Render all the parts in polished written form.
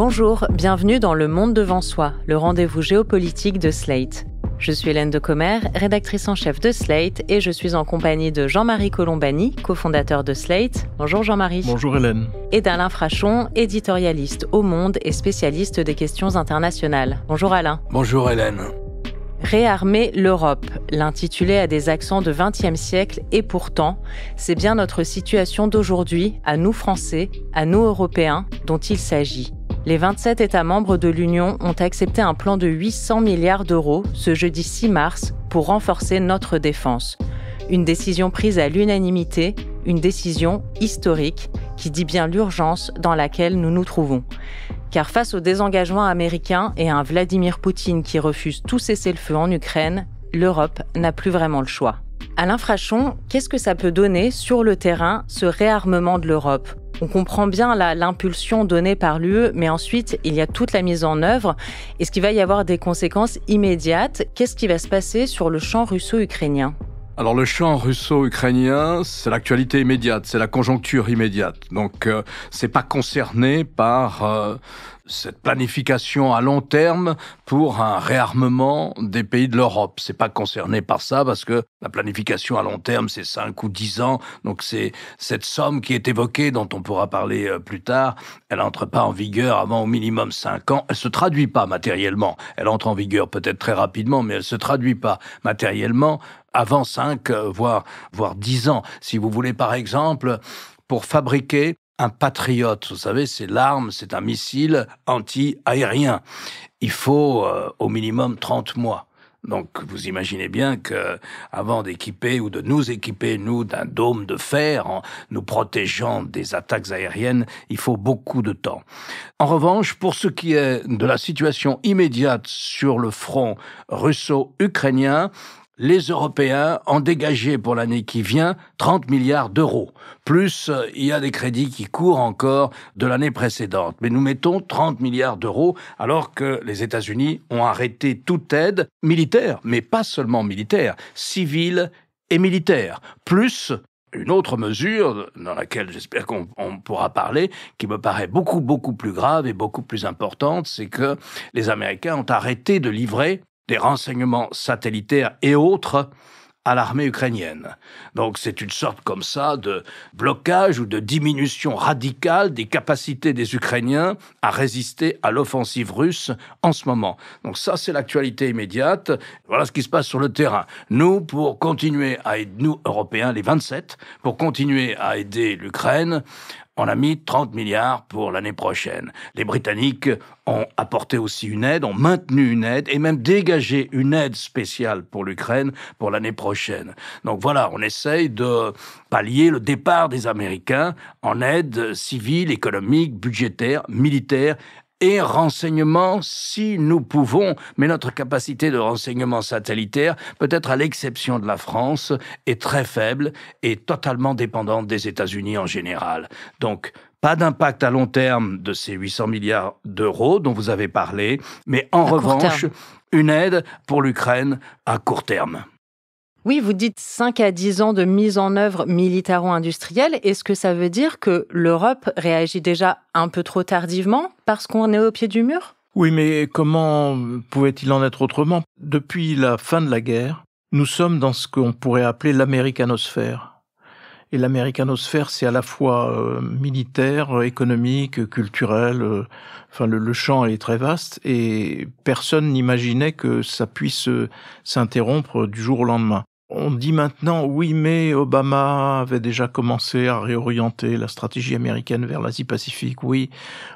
Bonjour, bienvenue dans Le Monde devant soi, le rendez-vous géopolitique de Slate. Je suis Hélène Decomer, rédactrice en chef de Slate, et je suis en compagnie de Jean-Marie Colombani, cofondateur de Slate. Bonjour Jean-Marie. Bonjour Hélène. Et d'Alain Frachon, éditorialiste au Monde et spécialiste des questions internationales. Bonjour Alain. Bonjour Hélène. Réarmer l'Europe, l'intitulé a des accents de XXe siècle et pourtant, c'est bien notre situation d'aujourd'hui, à nous Français, à nous Européens, dont il s'agit. Les 27 États membres de l'Union ont accepté un plan de 800 milliards d'euros ce jeudi 6 mars pour renforcer notre défense. Une décision prise à l'unanimité, une décision historique qui dit bien l'urgence dans laquelle nous nous trouvons. Car face au désengagement américain et à un Vladimir Poutine qui refuse tout cessez-le-feu en Ukraine, l'Europe n'a plus vraiment le choix. Alain Frachon, qu'est-ce que ça peut donner sur le terrain, ce réarmement de l'Europe ? On comprend bien l'impulsion donnée par l'UE, mais ensuite, il y a toute la mise en œuvre. Est-ce qu'il va y avoir des conséquences immédiates ? Qu'est-ce qui va se passer sur le champ russo-ukrainien ? Alors le champ russo-ukrainien, c'est l'actualité immédiate, c'est la conjoncture immédiate. Donc c'est pas concerné par cette planification à long terme pour un réarmement des pays de l'Europe. C'est pas concerné par ça parce que la planification à long terme, c'est 5 ou 10 ans. Donc c'est cette somme qui est évoquée, dont on pourra parler plus tard, elle n'entre pas en vigueur avant au minimum 5 ans. Elle se traduit pas matériellement. Elle entre en vigueur peut-être très rapidement, mais elle se traduit pas matériellement avant 5, voire 10 ans. Si vous voulez, par exemple, pour fabriquer un Patriot, vous savez, c'est l'arme, c'est un missile anti-aérien. Il faut au minimum 30 mois. Donc, vous imaginez bien que avant d'équiper ou de nous équiper, nous, d'un dôme de fer, en nous protégeant des attaques aériennes, il faut beaucoup de temps. En revanche, pour ce qui est de la situation immédiate sur le front russo-ukrainien, les Européens ont dégagé pour l'année qui vient 30 milliards d'euros. Plus, il y a des crédits qui courent encore de l'année précédente. Mais nous mettons 30 milliards d'euros alors que les États-Unis ont arrêté toute aide militaire, mais pas seulement militaire, civile et militaire. Plus une autre mesure dans laquelle j'espère qu'on pourra parler, qui me paraît beaucoup plus grave et beaucoup plus importante, c'est que les Américains ont arrêté de livrer des renseignements satellitaires et autres à l'armée ukrainienne. Donc c'est une sorte comme ça de blocage ou de diminution radicale des capacités des Ukrainiens à résister à l'offensive russe en ce moment. Donc ça, c'est l'actualité immédiate. Voilà ce qui se passe sur le terrain. Nous, pour continuer à aider, nous, Européens, les 27, pour continuer à aider l'Ukraine, on a mis 30 milliards pour l'année prochaine. Les Britanniques ont apporté aussi une aide, ont maintenu une aide et même dégagé une aide spéciale pour l'Ukraine pour l'année prochaine. Donc voilà, on essaye de pallier le départ des Américains en aide civile, économique, budgétaire, militaire et renseignement si nous pouvons, mais notre capacité de renseignement satellitaire, peut-être à l'exception de la France, est très faible et totalement dépendante des États-Unis en général. Donc, pas d'impact à long terme de ces 800 milliards d'euros dont vous avez parlé, mais en revanche, une aide pour l'Ukraine à court terme. Oui, vous dites 5 à 10 ans de mise en œuvre militaro-industrielle. Est-ce que ça veut dire que l'Europe réagit déjà un peu trop tardivement parce qu'on est au pied du mur ? Oui, mais comment pouvait-il en être autrement ? Depuis la fin de la guerre, nous sommes dans ce qu'on pourrait appeler l'américanosphère. Et l'américanosphère, c'est à la fois militaire, économique, culturel. Le champ est très vaste et personne n'imaginait que ça puisse s'interrompre du jour au lendemain. On dit maintenant, oui, mais Obama avait déjà commencé à réorienter la stratégie américaine vers l'Asie-Pacifique. Oui,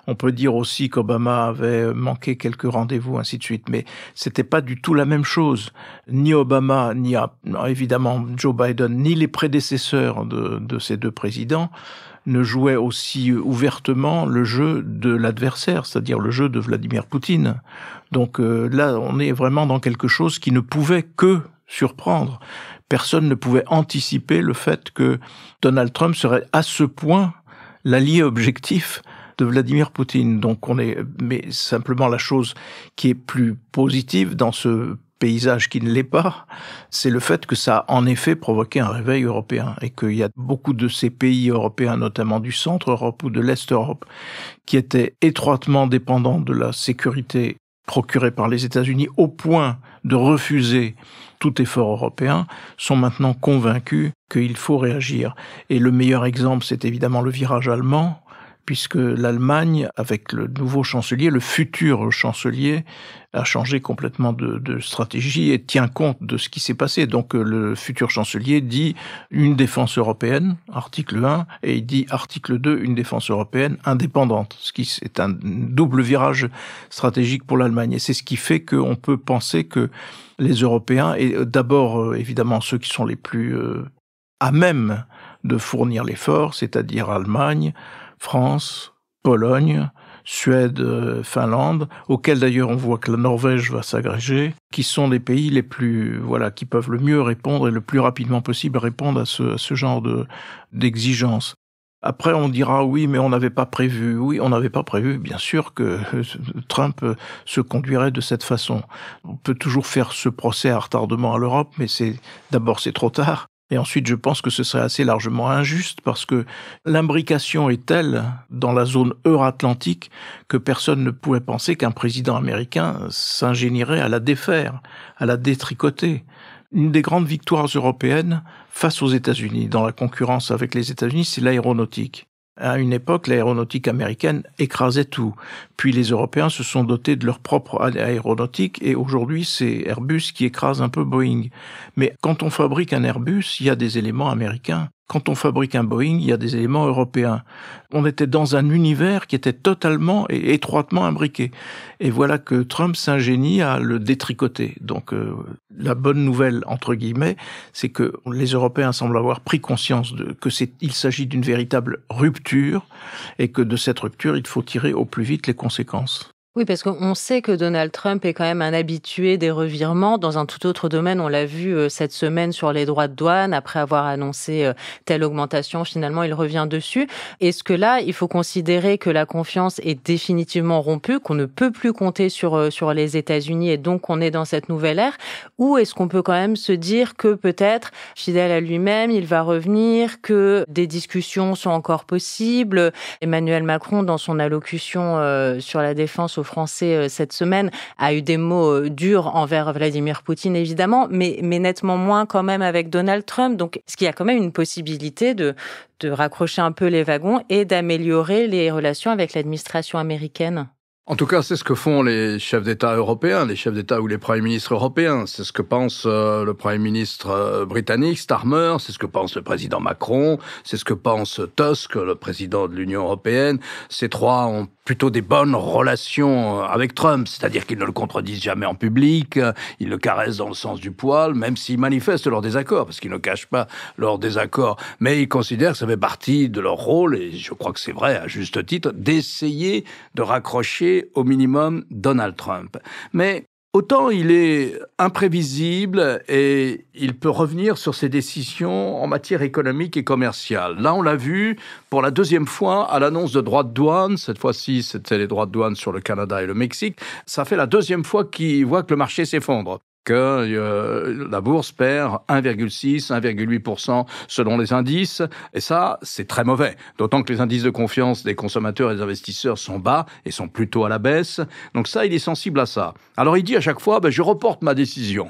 on peut dire aussi qu'Obama avait manqué quelques rendez-vous, ainsi de suite. Mais c'était pas du tout la même chose. Ni Obama, ni évidemment Joe Biden, ni les prédécesseurs de ces deux présidents ne jouaient aussi ouvertement le jeu de l'adversaire, c'est-à-dire le jeu de Vladimir Poutine. Donc là, on est vraiment dans quelque chose qui ne pouvait que surprendre. Personne ne pouvait anticiper le fait que Donald Trump serait à ce point l'allié objectif de Vladimir Poutine. Donc mais simplement la chose qui est plus positive dans ce paysage qui ne l'est pas, c'est le fait que ça a en effet provoqué un réveil européen et qu'il y a beaucoup de ces pays européens, notamment du centre Europe ou de l'Est Europe, qui étaient étroitement dépendants de la sécurité procurée par les États-Unis au point de refuser tout effort européen, sont maintenant convaincus qu'il faut réagir. Et le meilleur exemple, c'est évidemment le virage allemand, puisque l'Allemagne, avec le nouveau chancelier, le futur chancelier, a changé complètement de stratégie et tient compte de ce qui s'est passé. Donc le futur chancelier dit une défense européenne, article 1, et il dit article 2, une défense européenne indépendante, ce qui est un double virage stratégique pour l'Allemagne. Et c'est ce qui fait qu'on peut penser que les Européens, et d'abord évidemment ceux qui sont les plus à même de fournir l'effort, c'est-à-dire Allemagne, France, Pologne, Suède, Finlande, auxquels d'ailleurs on voit que la Norvège va s'agréger, qui sont les pays les plus, qui peuvent le mieux répondre et le plus rapidement possible répondre à ce genre d'exigences. Après, on dira oui, mais on n'avait pas prévu. Oui, on n'avait pas prévu, bien sûr, que Trump se conduirait de cette façon. On peut toujours faire ce procès à retardement à l'Europe, mais d'abord c'est trop tard. Et ensuite, je pense que ce serait assez largement injuste parce que l'imbrication est telle dans la zone euro-atlantique que personne ne pouvait penser qu'un président américain s'ingénierait à la défaire, à la détricoter. Une des grandes victoires européennes face aux États-Unis, dans la concurrence avec les États-Unis, c'est l'aéronautique. À une époque, l'aéronautique américaine écrasait tout. Puis les Européens se sont dotés de leur propre aéronautique et aujourd'hui, c'est Airbus qui écrase un peu Boeing. Mais quand on fabrique un Airbus, il y a des éléments américains. Quand on fabrique un Boeing, il y a des éléments européens. On était dans un univers qui était totalement et étroitement imbriqué. Et voilà que Trump s'ingénie à le détricoter. Donc la bonne nouvelle, entre guillemets, c'est que les Européens semblent avoir pris conscience qu'il s'agit d'une véritable rupture et que de cette rupture, il faut tirer au plus vite les conséquences. Oui, parce qu'on sait que Donald Trump est quand même un habitué des revirements. Dans un tout autre domaine, on l'a vu cette semaine sur les droits de douane. Après avoir annoncé telle augmentation, finalement, il revient dessus. Est-ce que là, il faut considérer que la confiance est définitivement rompue, qu'on ne peut plus compter sur les États-Unis et donc on est dans cette nouvelle ère? Ou est-ce qu'on peut quand même se dire que peut-être, fidèle à lui-même, il va revenir, que des discussions sont encore possibles? Emmanuel Macron, dans son allocution sur la défense aux Français cette semaine, a eu des mots durs envers Vladimir Poutine, évidemment, mais nettement moins quand même avec Donald Trump. Donc, est-ce qu'il y a quand même une possibilité de raccrocher un peu les wagons et d'améliorer les relations avec l'administration américaine? En tout cas, c'est ce que font les chefs d'État européens, les chefs d'État ou les premiers ministres européens. C'est ce que pense le premier ministre britannique, Starmer, c'est ce que pense le président Macron, c'est ce que pense Tusk, le président de l'Union européenne. Ces trois ont plutôt des bonnes relations avec Trump, c'est-à-dire qu'ils ne le contredisent jamais en public, ils le caressent dans le sens du poil, même s'ils manifestent leur désaccord, parce qu'ils ne cachent pas leur désaccord, mais ils considèrent que ça fait partie de leur rôle, et je crois que c'est vrai à juste titre, d'essayer de raccrocher au minimum Donald Trump. Mais autant il est imprévisible et il peut revenir sur ses décisions en matière économique et commerciale. Là, on l'a vu pour la deuxième fois à l'annonce de droits de douane. Cette fois-ci, c'était les droits de douane sur le Canada et le Mexique. Ça fait la deuxième fois qu'il voit que le marché s'effondre, que la bourse perd 1,6, 1,8% selon les indices. Et ça, c'est très mauvais. D'autant que les indices de confiance des consommateurs et des investisseurs sont bas et sont plutôt à la baisse. Donc ça, il est sensible à ça. Alors il dit à chaque fois, je reporte ma décision.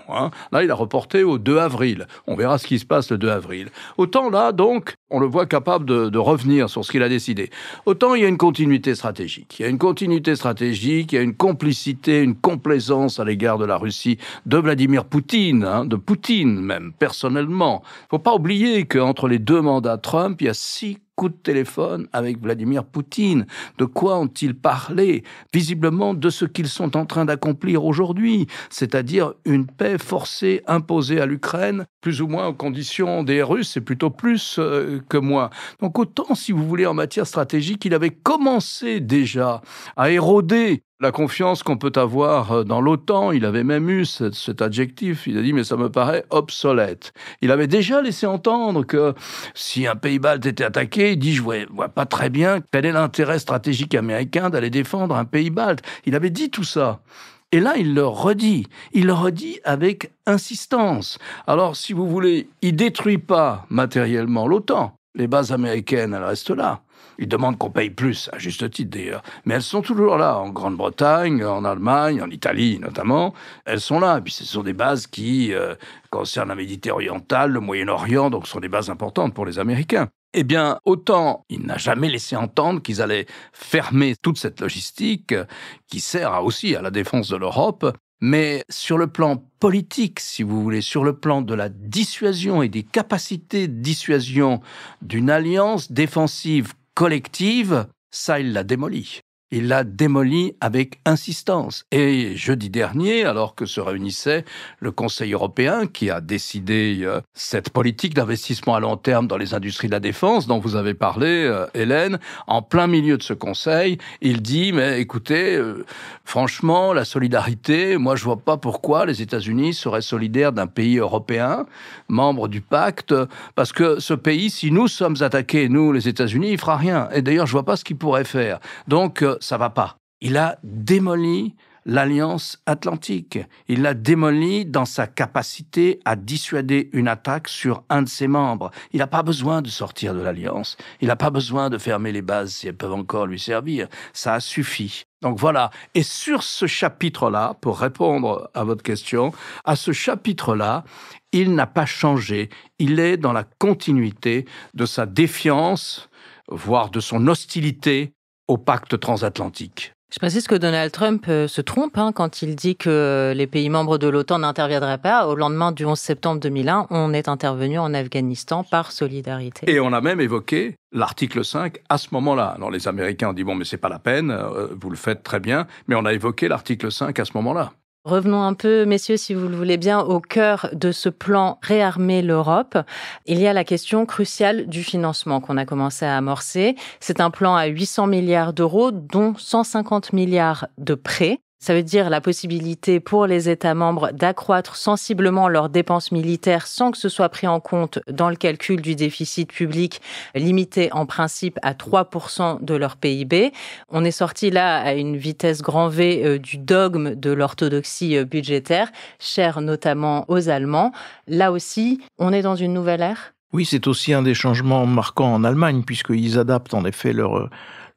Là, il a reporté au 2 avril. On verra ce qui se passe le 2 avril. Autant là, donc, on le voit capable de revenir sur ce qu'il a décidé. Autant il y a une continuité stratégique. Il y a une continuité stratégique, il y a une complicité, une complaisance à l'égard de la Russie, de Vladimir Poutine, de Poutine même, personnellement. Il ne faut pas oublier qu'entre les deux mandats Trump, il y a 6 coups de téléphone avec Vladimir Poutine. De quoi ont-ils parlé? Visiblement de ce qu'ils sont en train d'accomplir aujourd'hui, c'est-à-dire une paix forcée imposée à l'Ukraine, plus ou moins aux conditions des Russes, c'est plutôt plus que moins. Donc autant, si vous voulez, en matière stratégique, il avait commencé déjà à éroder la confiance qu'on peut avoir dans l'OTAN. Il avait même eu cet adjectif, il a dit « mais ça me paraît obsolète ». Il avait déjà laissé entendre que si un pays balte était attaqué, il dit « je vois pas très bien quel est l'intérêt stratégique américain d'aller défendre un pays balte ». Il avait dit tout ça. Et là, il le redit avec insistance. Alors, si vous voulez, il détruit pas matériellement l'OTAN. Les bases américaines, elles restent là. Il demande qu'on paye plus, à juste titre d'ailleurs. Mais elles sont toujours là, en Grande-Bretagne, en Allemagne, en Italie notamment. Elles sont là. Et puis ce sont des bases qui concernent la Méditerranée orientale, le Moyen-Orient, donc ce sont des bases importantes pour les Américains. Eh bien, autant il n'a jamais laissé entendre qu'ils allaient fermer toute cette logistique qui sert aussi à la défense de l'Europe, mais sur le plan politique, si vous voulez, sur le plan de la dissuasion et des capacités de dissuasion d'une alliance défensive collective, ça, il l'a démoli. Il l'a démoli avec insistance. Et jeudi dernier, alors que se réunissait le Conseil européen qui a décidé cette politique d'investissement à long terme dans les industries de la défense dont vous avez parlé, Hélène, en plein milieu de ce Conseil, il dit, mais écoutez, franchement, la solidarité, moi je vois pas pourquoi les États-Unis seraient solidaires d'un pays européen, membre du pacte, parce que ce pays, si nous sommes attaqués, nous les États-Unis, il fera rien. Et d'ailleurs, je vois pas ce qu'il pourrait faire. Donc, ça va pas. Il a démoli l'Alliance Atlantique. Il l'a démoli dans sa capacité à dissuader une attaque sur un de ses membres. Il n'a pas besoin de sortir de l'Alliance. Il n'a pas besoin de fermer les bases si elles peuvent encore lui servir. Ça a suffi. Donc voilà. Et sur ce chapitre-là, pour répondre à votre question, à ce chapitre-là, il n'a pas changé. Il est dans la continuité de sa défiance, voire de son hostilité au pacte transatlantique. Je précise que Donald Trump se trompe quand il dit que les pays membres de l'OTAN n'interviendraient pas. Au lendemain du 11 septembre 2001, on est intervenu en Afghanistan par solidarité. Et on a même évoqué l'article 5 à ce moment-là. Alors les Américains ont dit « bon, mais c'est pas la peine, vous le faites très bien », mais on a évoqué l'article 5 à ce moment-là. Revenons un peu, messieurs, si vous le voulez bien, au cœur de ce plan Réarmer l'Europe. Il y a la question cruciale du financement qu'on a commencé à amorcer. C'est un plan à 800 milliards d'euros, dont 150 milliards de prêts. Ça veut dire la possibilité pour les États membres d'accroître sensiblement leurs dépenses militaires sans que ce soit pris en compte dans le calcul du déficit public, limité en principe à 3% de leur PIB. On est sorti là à une vitesse grand V du dogme de l'orthodoxie budgétaire, cher notamment aux Allemands. Là aussi, on est dans une nouvelle ère ? Oui, c'est aussi un des changements marquants en Allemagne, puisqu'ils adaptent en effet leur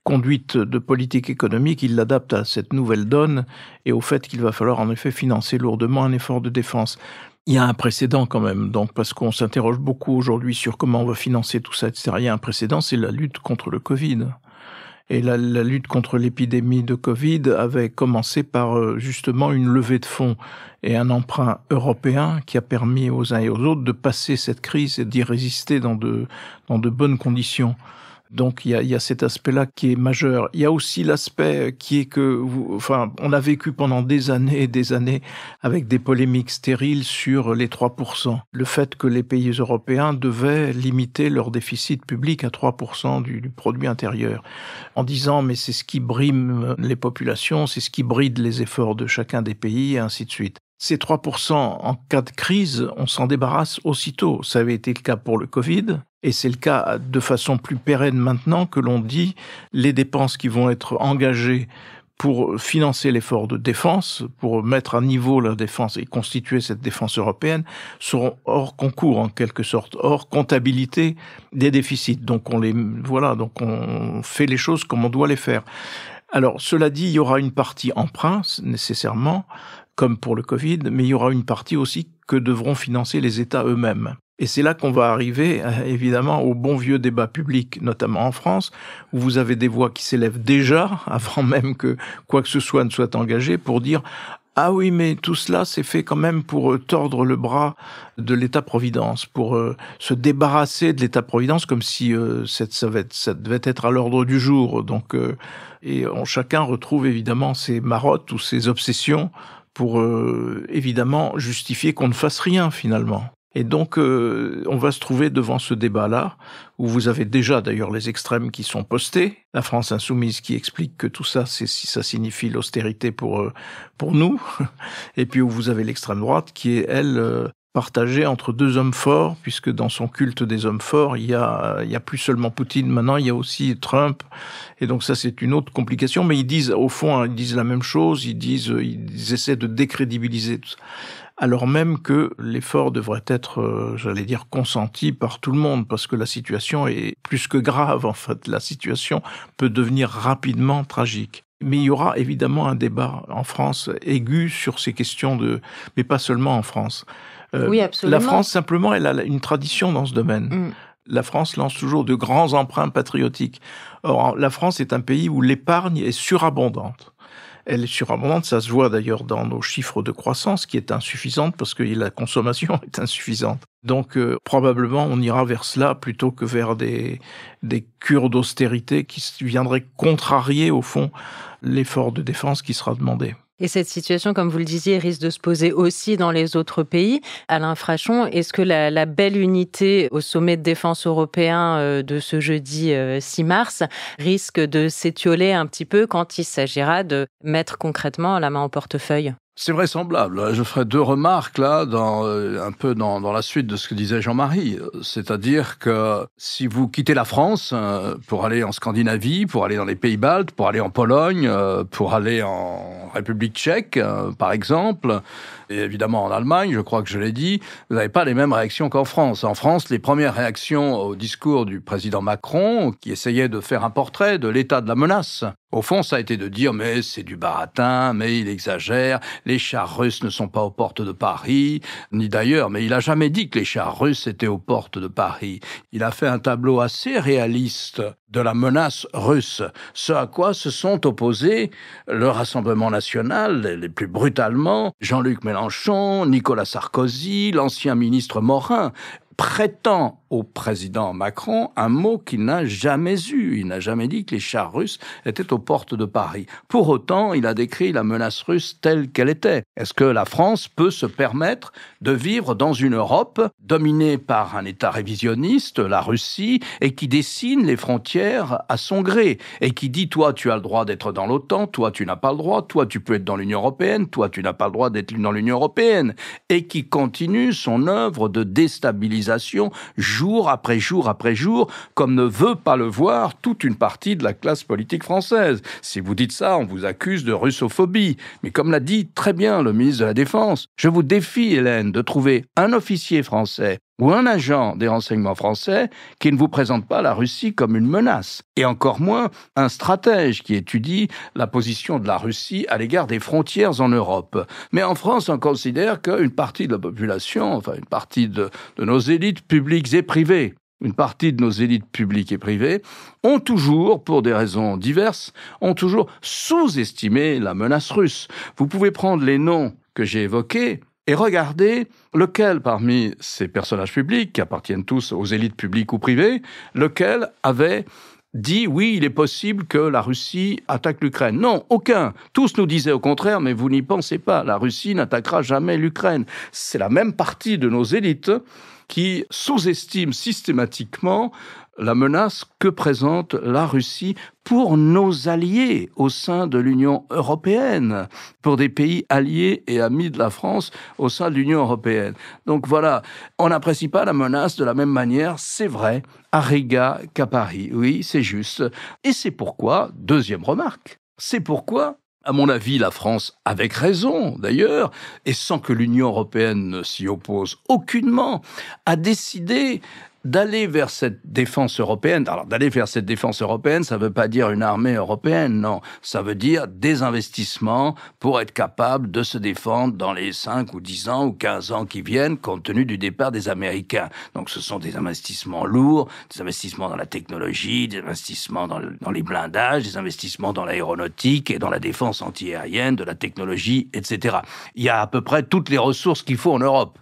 conduite de politique économique, ils l'adaptent à cette nouvelle donne et au fait qu'il va falloir en effet financer lourdement un effort de défense. Il y a un précédent quand même, donc parce qu'on s'interroge beaucoup aujourd'hui sur comment on va financer tout ça, etc. Il y a un précédent, c'est la lutte contre le Covid. Et la lutte contre l'épidémie de Covid avait commencé par justement une levée de fonds et un emprunt européen qui a permis aux uns et aux autres de passer cette crise et d'y résister dans de bonnes conditions. Donc il y a cet aspect-là qui est majeur. Il y a aussi l'aspect qui est que, on a vécu pendant des années et des années avec des polémiques stériles sur les 3%. Le fait que les pays européens devaient limiter leur déficit public à 3% du produit intérieur. En disant, mais c'est ce qui brime les populations, c'est ce qui bride les efforts de chacun des pays, et ainsi de suite. Ces 3%, en cas de crise, on s'en débarrasse aussitôt. Ça avait été le cas pour le Covid, et c'est le cas de façon plus pérenne maintenant que l'on dit les dépenses qui vont être engagées pour financer l'effort de défense, pour mettre à niveau la défense et constituer cette défense européenne, seront hors concours en quelque sorte, hors comptabilité des déficits. Donc donc on fait les choses comme on doit les faire. Alors, cela dit, il y aura une partie emprunt, nécessairement, comme pour le Covid, mais il y aura une partie aussi que devront financer les États eux-mêmes. Et c'est là qu'on va arriver, évidemment, au bon vieux débat public, notamment en France, où vous avez des voix qui s'élèvent déjà, avant même que quoi que ce soit ne soit engagé, pour dire « Ah oui, mais tout cela, c'est fait quand même pour tordre le bras de l'État-providence, pour se débarrasser de l'État-providence, comme si ça devait être à l'ordre du jour. » Donc, chacun retrouve évidemment ses marottes ou ses obsessions pour évidemment justifier qu'on ne fasse rien finalement. Et donc, on va se trouver devant ce débat-là, où vous avez déjà d'ailleurs les extrêmes qui sont postés, la France insoumise qui explique que tout ça, ça signifie l'austérité pour nous, et puis où vous avez l'extrême droite qui est, elle, partagé entre deux hommes forts, puisque dans son culte des hommes forts, il y a plus seulement Poutine, maintenant il y a aussi Trump, et donc ça c'est une autre complication, mais ils disent, au fond, ils disent la même chose, ils essaient de décrédibiliser tout ça, alors même que l'effort devrait être, consenti par tout le monde, parce que la situation est plus que grave, en fait, la situation peut devenir rapidement tragique. Mais il y aura évidemment un débat en France aigu sur ces questions mais pas seulement en France. Oui, absolument. La France, simplement, elle a une tradition dans ce domaine. La France lance toujours de grands emprunts patriotiques. Or, la France est un pays où l'épargne est surabondante. Elle est surabondante, ça se voit d'ailleurs dans nos chiffres de croissance, qui est insuffisante parce que la consommation est insuffisante. Donc, probablement, on ira vers cela plutôt que vers des cures d'austérité qui viendraient contrarier, au fond, l'effort de défense qui sera demandé. Et cette situation, comme vous le disiez, risque de se poser aussi dans les autres pays. Alain Frachon, est-ce que la belle unité au sommet de défense européen de ce jeudi 6 mars risque de s'étioler un petit peu quand il s'agira de mettre concrètement la main au portefeuille ? C'est vraisemblable. Je ferai deux remarques là, un peu dans la suite de ce que disait Jean-Marie. C'est-à-dire que si vous quittez la France pour aller en Scandinavie, pour aller dans les pays baltes, pour aller en Pologne, pour aller en République tchèque, par exemple, et évidemment en Allemagne, je crois que je l'ai dit, vous n'avez pas les mêmes réactions qu'en France. En France, les premières réactions au discours du président Macron, qui essayait de faire un portrait de l'état de la menace, au fond, ça a été de dire « mais c'est du baratin, mais il exagère, les chars russes ne sont pas aux portes de Paris, ni d'ailleurs, mais il n'a jamais dit que les chars russes étaient aux portes de Paris. Il a fait un tableau assez réaliste de la menace russe, ce à quoi se sont opposés le Rassemblement national, les plus brutalement, Jean-Luc Mélenchon, Nicolas Sarkozy, l'ancien ministre Morin, prêtant au président Macron un mot qu'il n'a jamais eu. Il n'a jamais dit que les chars russes étaient aux portes de Paris. Pour autant, il a décrit la menace russe telle qu'elle était. Est-ce que la France peut se permettre de vivre dans une Europe dominée par un État révisionniste, la Russie, et qui dessine les frontières à son gré, et qui dit « toi, tu as le droit d'être dans l'OTAN, toi, tu n'as pas le droit, toi, tu peux être dans l'Union européenne, toi, tu n'as pas le droit d'être dans l'Union européenne », et qui continue son œuvre de déstabilisation jour après jour après jour, comme ne veut pas le voir toute une partie de la classe politique française. Si vous dites ça, on vous accuse de russophobie. Mais comme l'a dit très bien le ministre de la Défense, je vous défie, Hélène, de trouver un officier français ou un agent des renseignements français qui ne vous présente pas la Russie comme une menace. Et encore moins un stratège qui étudie la position de la Russie à l'égard des frontières en Europe. Mais en France, on considère qu'une partie de la population, enfin une partie de nos élites publiques et privées, une partie de nos élites publiques et privées, ont toujours, pour des raisons diverses, ont toujours sous-estimé la menace russe. Vous pouvez prendre les noms que j'ai évoqués et regardez lequel parmi ces personnages publics, qui appartiennent tous aux élites publiques ou privées, lequel avait dit « oui, il est possible que la Russie attaque l'Ukraine ». Non, aucun. Tous nous disaient au contraire « mais vous n'y pensez pas, la Russie n'attaquera jamais l'Ukraine ». C'est la même partie de nos élites qui sous-estime systématiquement la menace que présente la Russie pour nos alliés au sein de l'Union européenne, pour des pays alliés et amis de la France au sein de l'Union européenne. Donc voilà, on n'apprécie pas la menace de la même manière, c'est vrai, à Riga qu'à Paris. Oui, c'est juste. Et c'est pourquoi, deuxième remarque, c'est pourquoi à mon avis, la France, avec raison d'ailleurs, et sans que l'Union européenne ne s'y oppose aucunement, a décidé d'aller vers cette défense européenne. Alors, d'aller vers cette défense européenne, ça ne veut pas dire une armée européenne, non. Ça veut dire des investissements pour être capable de se défendre dans les 5 ou 10 ans ou 15 ans qui viennent, compte tenu du départ des Américains. Donc, ce sont des investissements lourds, des investissements dans la technologie, des investissements dans les blindages, des investissements dans l'aéronautique et dans la défense antiaérienne, de la technologie, etc. Il y a à peu près toutes les ressources qu'il faut en Europe.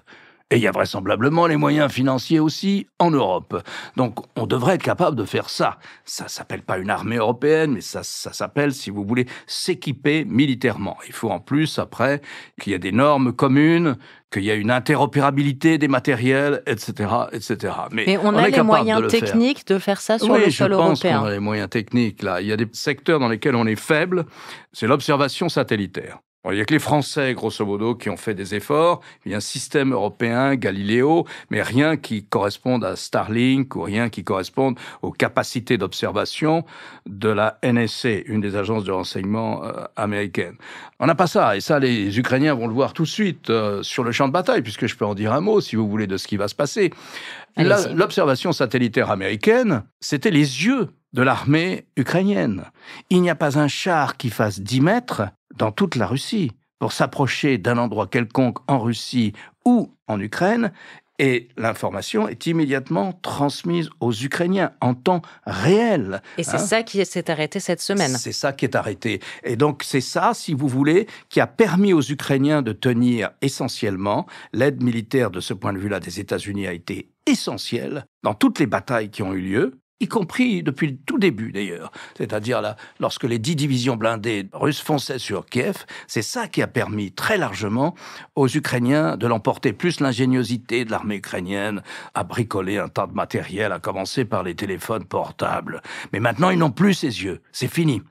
Et il y a vraisemblablement les moyens financiers aussi en Europe. Donc, on devrait être capable de faire ça. Ça s'appelle pas une armée européenne, mais ça s'appelle, si vous voulez, s'équiper militairement. Il faut en plus, après, qu'il y ait des normes communes, qu'il y ait une interopérabilité des matériels, etc., etc. Mais on a les moyens techniques de faire ça sur le sol européen. Oui, je pense qu'on a les moyens techniques, là. Il y a des secteurs dans lesquels on est faible. C'est l'observation satellitaire. Bon, il n'y a que les Français, grosso modo, qui ont fait des efforts. Il y a un système européen, Galileo, mais rien qui corresponde à Starlink ou rien qui corresponde aux capacités d'observation de la NSA, une des agences de renseignement américaines. On n'a pas ça, et ça, les Ukrainiens vont le voir tout de suite sur le champ de bataille, puisque je peux en dire un mot, si vous voulez, de ce qui va se passer. L'observation satellitaire américaine, c'était les yeux de l'armée ukrainienne. Il n'y a pas un char qui fasse 10 mètres dans toute la Russie pour s'approcher d'un endroit quelconque en Russie ou en Ukraine, et l'information est immédiatement transmise aux Ukrainiens en temps réel. Et c'est ça qui s'est arrêté cette semaine. C'est ça qui est arrêté. Et donc c'est ça, si vous voulez, qui a permis aux Ukrainiens de tenir essentiellement. L'aide militaire de ce point de vue-là des États-Unis a été essentielle dans toutes les batailles qui ont eu lieu, y compris depuis le tout début d'ailleurs. C'est-à-dire là, lorsque les 10 divisions blindées russes fonçaient sur Kiev, c'est ça qui a permis très largement aux Ukrainiens de l'emporter, plus l'ingéniosité de l'armée ukrainienne à bricoler un tas de matériel, à commencer par les téléphones portables. Mais maintenant, ils n'ont plus ces yeux. C'est fini.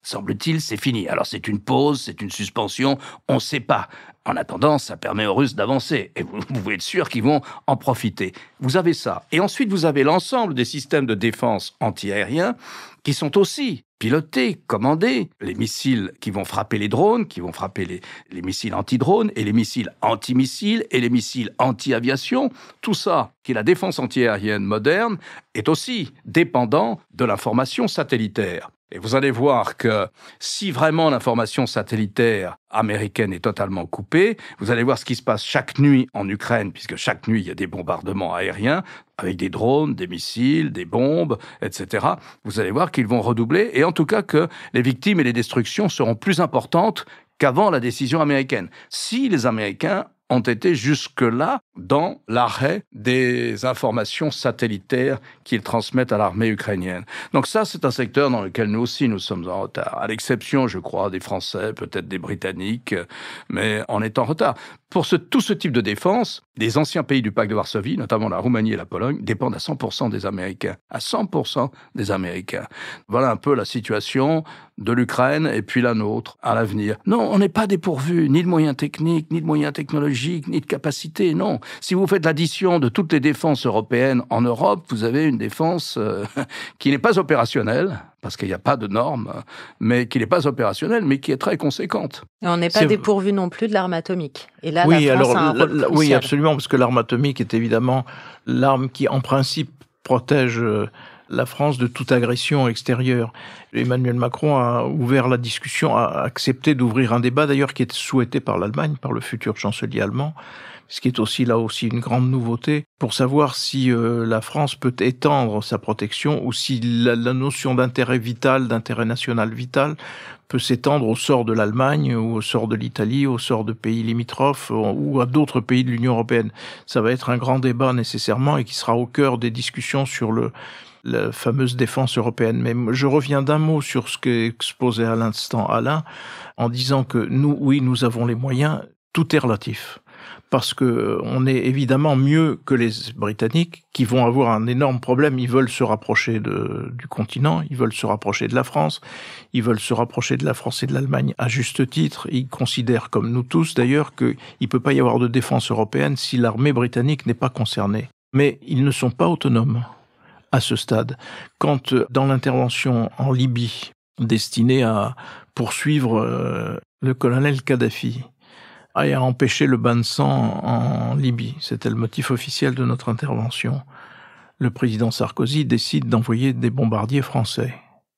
Semble-t-il, c'est fini. Alors c'est une pause, c'est une suspension, on ne sait pas. En attendant, ça permet aux Russes d'avancer. Et vous pouvez être sûr qu'ils vont en profiter. Vous avez ça. Et ensuite, vous avez l'ensemble des systèmes de défense antiaériens qui sont aussi pilotés, commandés. Les missiles qui vont frapper les drones, qui vont frapper les missiles anti-drones, et les missiles anti-missiles, et les missiles anti-aviation. Tout ça, qui est la défense antiaérienne moderne, est aussi dépendant de l'information satellitaire. Et vous allez voir que si vraiment l'information satellitaire américaine est totalement coupée, vous allez voir ce qui se passe chaque nuit en Ukraine, puisque chaque nuit, il y a des bombardements aériens, avec des drones, des missiles, des bombes, etc. Vous allez voir qu'ils vont redoubler, et en tout cas que les victimes et les destructions seront plus importantes qu'avant la décision américaine. Si les Américains ont été jusque-là dans l'arrêt des informations satellitaires qu'ils transmettent à l'armée ukrainienne. Donc ça, c'est un secteur dans lequel nous aussi, nous sommes en retard. À l'exception, je crois, des Français, peut-être des Britanniques, mais on est en retard. Pour tout ce type de défense, les anciens pays du pacte de Varsovie, notamment la Roumanie et la Pologne, dépendent à 100% des Américains. À 100% des Américains. Voilà un peu la situation de l'Ukraine et puis la nôtre à l'avenir. Non, on n'est pas dépourvu ni de moyens techniques, ni de moyens technologiques, ni de capacités, non. Si vous faites l'addition de toutes les défenses européennes en Europe, vous avez une défense qui n'est pas opérationnelle, parce qu'il n'y a pas de normes, mais qui n'est pas opérationnelle, mais qui est très conséquente. Et on n'est pas dépourvu non plus de l'arme atomique. Et là, oui, la France alors, a un rôle crucial. Oui, absolument, parce que l'arme atomique est évidemment l'arme qui, en principe, protège la France de toute agression extérieure. Emmanuel Macron a ouvert la discussion, a accepté d'ouvrir un débat, d'ailleurs, qui est souhaité par l'Allemagne, par le futur chancelier allemand, ce qui est aussi là aussi une grande nouveauté, pour savoir si la France peut étendre sa protection ou si la notion d'intérêt vital, d'intérêt national vital, peut s'étendre au sort de l'Allemagne ou au sort de l'Italie, au sort de pays limitrophes ou à d'autres pays de l'Union européenne. Ça va être un grand débat nécessairement et qui sera au cœur des discussions sur la fameuse défense européenne. Mais je reviens d'un mot sur ce qu'exposait à l'instant Alain, en disant que nous avons les moyens, tout est relatif. Parce que on est évidemment mieux que les Britanniques, qui vont avoir un énorme problème. Ils veulent se rapprocher du continent, ils veulent se rapprocher de la France, ils veulent se rapprocher de la France et de l'Allemagne à juste titre. Ils considèrent, comme nous tous d'ailleurs, qu'il ne peut pas y avoir de défense européenne si l'armée britannique n'est pas concernée. Mais ils ne sont pas autonomes à ce stade. Quand, dans l'intervention en Libye, destinée à poursuivre le colonel Kadhafi, et à empêcher le bain de sang en Libye. C'était le motif officiel de notre intervention. Le président Sarkozy décide d'envoyer des bombardiers français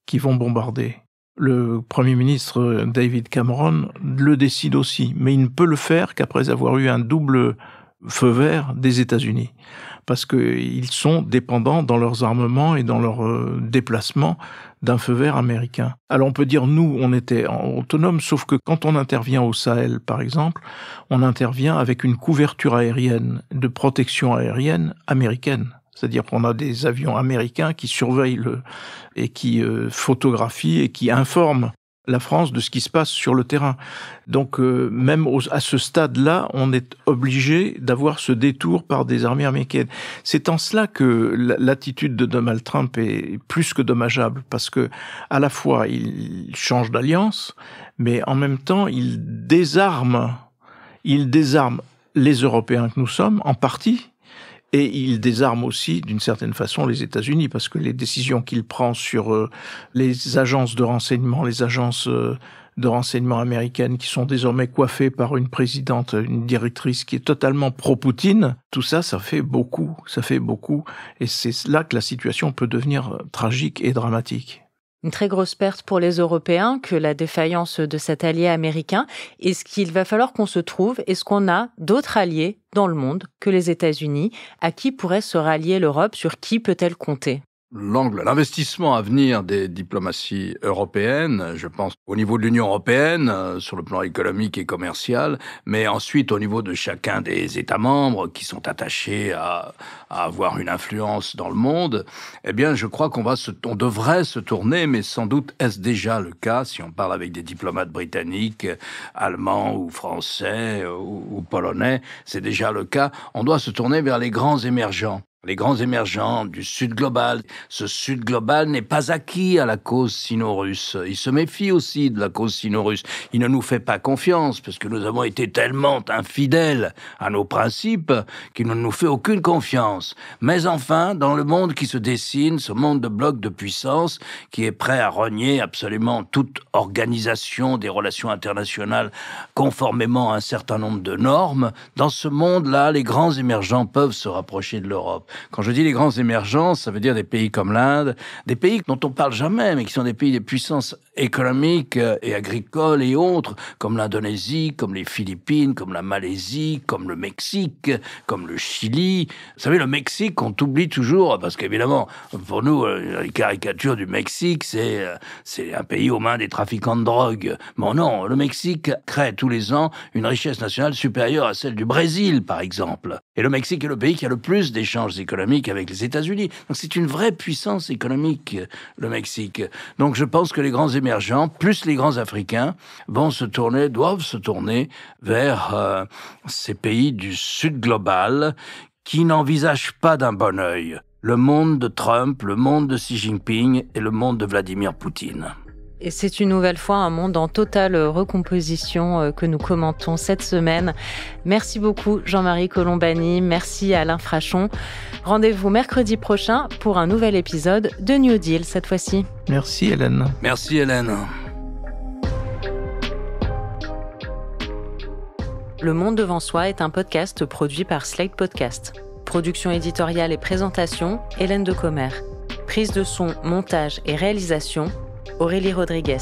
qui vont bombarder. Le Premier ministre David Cameron le décide aussi, mais il ne peut le faire qu'après avoir eu un double feu vert des États-Unis, parce qu'ils sont dépendants dans leurs armements et dans leurs déplacements d'un feu vert américain. Alors on peut dire, nous, on était autonomes, sauf que quand on intervient au Sahel, par exemple, on intervient avec une couverture aérienne, de protection aérienne américaine. C'est-à-dire qu'on a des avions américains qui surveillent et qui photographient et qui informent la France de ce qui se passe sur le terrain. Donc même à ce stade-là, on est obligé d'avoir ce détour par des armées américaines. C'est en cela que l'attitude de Donald Trump est plus que dommageable, parce que à la fois il change d'alliance, mais en même temps il désarme les Européens que nous sommes, en partie, et il désarme aussi, d'une certaine façon, les États-Unis, parce que les décisions qu'il prend sur les agences de renseignement, les agences de renseignement américaines qui sont désormais coiffées par une présidente, une directrice qui est totalement pro-Poutine, tout ça, ça fait beaucoup, et c'est là que la situation peut devenir tragique et dramatique. Une très grosse perte pour les Européens que la défaillance de cet allié américain. Est-ce qu'il va falloir qu'on se trouve, est-ce qu'on a d'autres alliés dans le monde que les États-Unis? À qui pourrait se rallier l'Europe? Sur qui peut-elle compter? L'investissement à venir des diplomaties européennes, je pense au niveau de l'Union européenne, sur le plan économique et commercial, mais ensuite au niveau de chacun des États membres qui sont attachés à avoir une influence dans le monde, eh bien je crois on devrait se tourner, mais sans doute est-ce déjà le cas, si on parle avec des diplomates britanniques, allemands ou français ou polonais, c'est déjà le cas, on doit se tourner vers les grands émergents. Les grands émergents du Sud global. Ce Sud global n'est pas acquis à la cause sino-russe. Il se méfie aussi de la cause sino-russe. Il ne nous fait pas confiance parce que nous avons été tellement infidèles à nos principes qu'il ne nous fait aucune confiance. Mais enfin, dans le monde qui se dessine, ce monde de blocs de puissance qui est prêt à renier absolument toute organisation des relations internationales conformément à un certain nombre de normes, dans ce monde-là, les grands émergents peuvent se rapprocher de l'Europe. Quand je dis les grands émergents, ça veut dire des pays comme l'Inde, des pays dont on parle jamais, mais qui sont des pays des puissances économiques et agricoles et autres, comme l'Indonésie, comme les Philippines, comme la Malaisie, comme le Mexique, comme le Chili. Vous savez, le Mexique, on t'oublie toujours, parce qu'évidemment, pour nous, les caricatures du Mexique, c'est un pays aux mains des trafiquants de drogue. Bon non, le Mexique crée tous les ans une richesse nationale supérieure à celle du Brésil, par exemple. Et le Mexique est le pays qui a le plus d'échanges économiques avec les États-Unis. Donc c'est une vraie puissance économique, le Mexique. Donc je pense que les grands émergents, plus les grands Africains, doivent se tourner vers ces pays du Sud global qui n'envisagent pas d'un bon œil le monde de Trump, le monde de Xi Jinping et le monde de Vladimir Poutine. Et c'est une nouvelle fois un monde en totale recomposition que nous commentons cette semaine. Merci beaucoup Jean-Marie Colombani, merci Alain Frachon. Rendez-vous mercredi prochain pour un nouvel épisode de New Deal cette fois-ci. Merci Hélène. Merci Hélène. Le Monde devant soi est un podcast produit par Slate Podcast. Production éditoriale et présentation, Hélène Decomer. Prise de son, montage et réalisation, Aurélie Rodriguez.